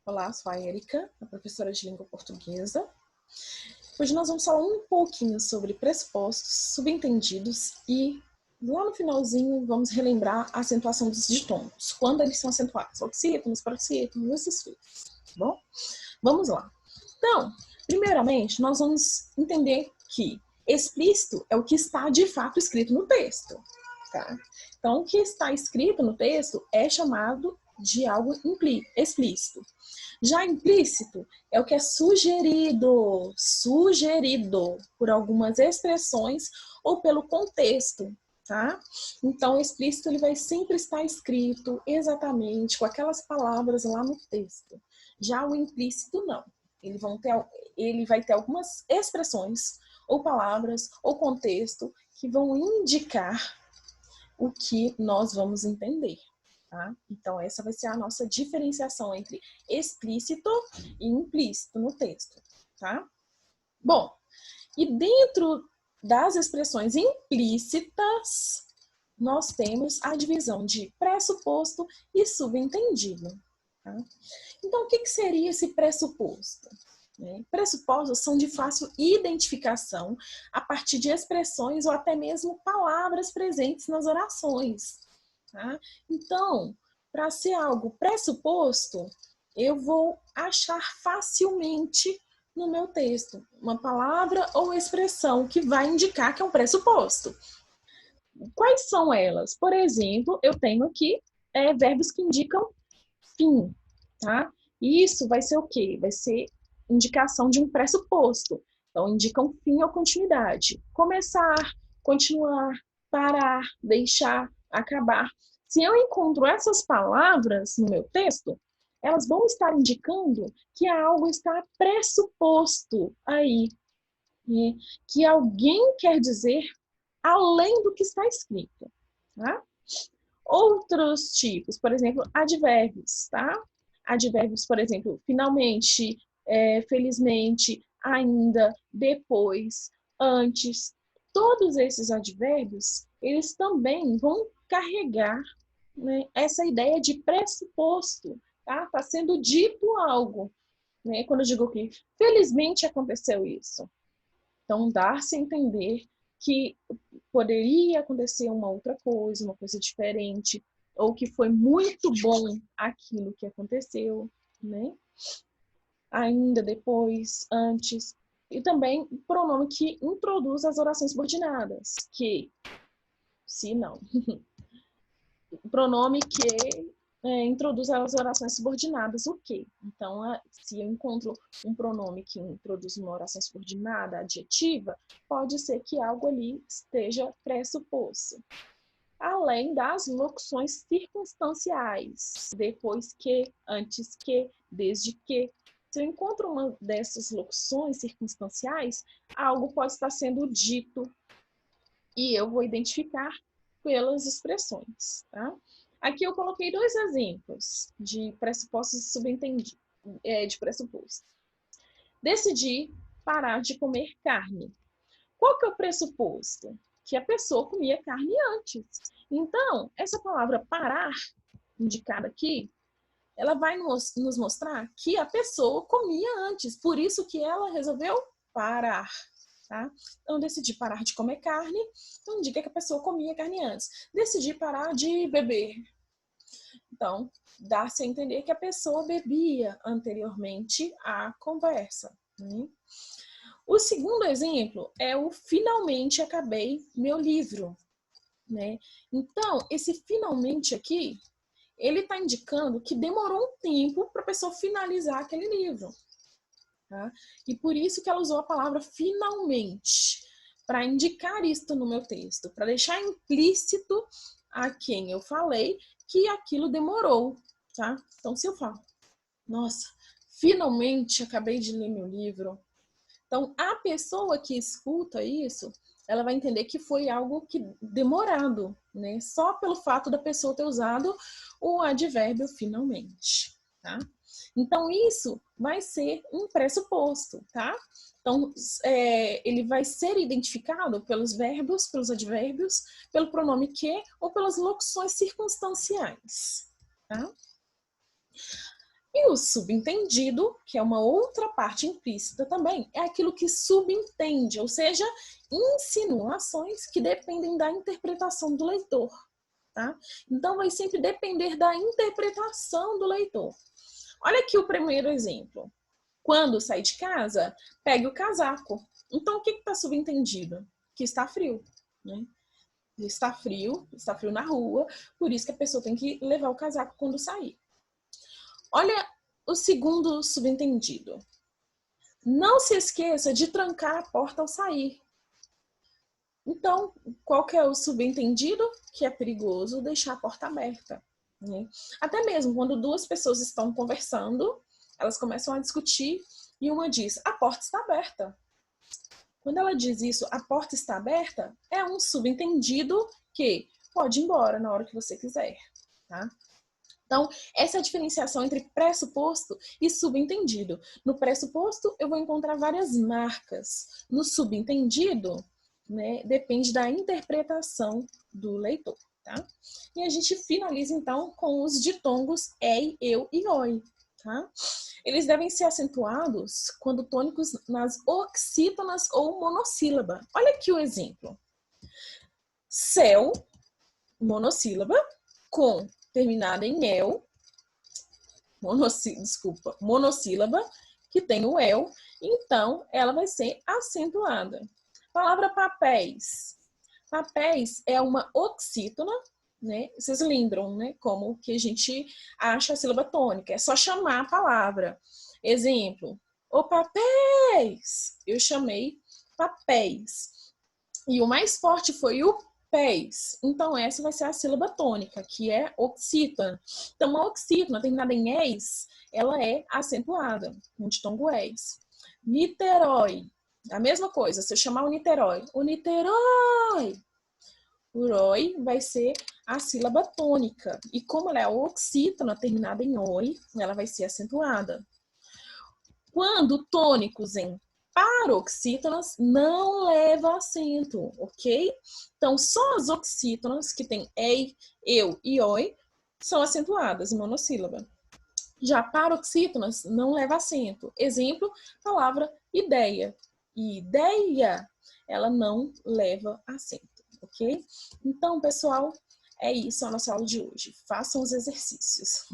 Olá, sou a Érica, a professora de língua portuguesa. Hoje nós vamos falar um pouquinho sobre pressupostos, subentendidos e lá no finalzinho vamos relembrar a acentuação dos ditongos, quando eles são acentuados, oxítonos, paroxítonos, esses filhos, tá bom? Vamos lá. Então, primeiramente, nós vamos entender que explícito é o que está de fato escrito no texto, tá? Então, o que está escrito no texto é chamado de algo explícito. Já implícito é o que é sugerido por algumas expressões ou pelo contexto, tá? Então, o explícito ele vai sempre estar escrito exatamente com aquelas palavras lá no texto. Já o implícito não. Ele vai ter algumas expressões ou palavras ou contexto que vão indicar o que nós vamos entender. Tá? Então, essa vai ser a nossa diferenciação entre explícito e implícito no texto. Tá? Bom, e dentro das expressões implícitas, nós temos a divisão de pressuposto e subentendido. Tá? Então, o que seria esse pressuposto? Pressupostos são de fácil identificação a partir de expressões ou até mesmo palavras presentes nas orações. Tá? Então, para ser algo pressuposto, eu vou achar facilmente no meu texto uma palavra ou expressão que vai indicar que é um pressuposto. Quais são elas? Por exemplo, eu tenho aqui verbos que indicam fim, tá? Isso vai ser o quê? Vai ser indicação de um pressuposto. Então, indicam fim ou continuidade. Começar, continuar, parar, deixar, acabar. Se eu encontro essas palavras no meu texto, elas vão estar indicando que algo está pressuposto aí, né? Que alguém quer dizer além do que está escrito, tá? Outros tipos, por exemplo, advérbios, tá? Advérbios, por exemplo, finalmente, felizmente, ainda, depois, antes. Todos esses advérbios, eles também vão carregar, né, essa ideia de pressuposto, tá? Está sendo dito algo, né? Quando eu digo que felizmente aconteceu isso. Então, dá-se a entender que poderia acontecer uma outra coisa, uma coisa diferente, ou que foi muito bom aquilo que aconteceu, né? Ainda, depois, antes. E também o pronome que introduz as orações subordinadas, que, se não. O pronome que introduz as orações subordinadas, o quê? Então, se eu encontro um pronome que introduz uma oração subordinada adjetiva, pode ser que algo ali esteja pressuposto. Além das locuções circunstanciais, depois que, antes que, desde que. Se eu encontro uma dessas locuções circunstanciais, algo pode estar sendo dito e eu vou identificar pelas expressões, tá? Aqui eu coloquei dois exemplos de pressupostos e subentendidos, de pressuposto. Decidi parar de comer carne. Qual que é o pressuposto? Que a pessoa comia carne antes. Então, essa palavra parar, indicada aqui, ela vai nos mostrar que a pessoa comia antes, por isso que ela resolveu parar. Tá? Então, decidi parar de comer carne, então indica que a pessoa comia carne antes. Decidi parar de beber. Então, dá-se a entender que a pessoa bebia anteriormente à conversa. Né? O segundo exemplo é o finalmente acabei meu livro. Né? Então, esse finalmente aqui, ele está indicando que demorou um tempo para a pessoa finalizar aquele livro. Tá? E por isso que ela usou a palavra finalmente, para indicar isso no meu texto, para deixar implícito a quem eu falei que aquilo demorou. Tá? Então, se eu falo, nossa, finalmente acabei de ler meu livro. Então, a pessoa que escuta isso, ela vai entender que foi algo que demorado, né? Só pelo fato da pessoa ter usado o advérbio finalmente, tá? Então, isso vai ser um pressuposto, tá? Então, ele vai ser identificado pelos verbos, pelos advérbios, pelo pronome que ou pelas locuções circunstanciais, tá? E E o subentendido, que é uma outra parte implícita também, é aquilo que subentende, ou seja, insinuações que dependem da interpretação do leitor. Tá? Então, vai sempre depender da interpretação do leitor. Olha aqui o primeiro exemplo. Quando sai de casa, pegue o casaco. Então, o que está subentendido? Que está frio, né? Está frio na rua, por isso que a pessoa tem que levar o casaco quando sair. Olha o segundo subentendido. Não se esqueça de trancar a porta ao sair. Então, qual que é o subentendido? Que é perigoso deixar a porta aberta, né? Até mesmo quando duas pessoas estão conversando, elas começam a discutir e uma diz, a porta está aberta. Quando ela diz isso, a porta está aberta, é um subentendido que pode ir embora na hora que você quiser, tá? Então, essa é a diferenciação entre pressuposto e subentendido. No pressuposto, eu vou encontrar várias marcas. No subentendido, né, depende da interpretação do leitor, tá? E a gente finaliza, então, com os ditongos ei, eu e oi, tá? Eles devem ser acentuados quando tônicos nas oxítonas ou monossílaba. Olha aqui o exemplo. Céu, monossílaba, com terminada em el, monossílaba, que tem o el, então ela vai ser acentuada. Palavra papéis. Papéis é uma oxítona, né? Vocês lembram, né? Como que a gente acha a sílaba tônica. É só chamar a palavra. Exemplo, o papéis. Eu chamei papéis. E o mais forte foi o pés. Então, essa vai ser a sílaba tônica, que é oxítona. Então, uma oxítona terminada em es, ela é acentuada, com o ditongo es. Niterói. A mesma coisa, se eu chamar o Niterói, o roi vai ser a sílaba tônica. E como ela é oxítona, terminada em oi, ela vai ser acentuada. Quando tônicos em paroxítonas, não leva acento, ok? Então, só as oxítonas, que tem ei, eu e oi, são acentuadas em monossílaba. Já paroxítonas não leva acento. Exemplo, palavra ideia. Ideia, ela não leva acento, ok? Então, pessoal, é isso a nossa aula de hoje. Façam os exercícios.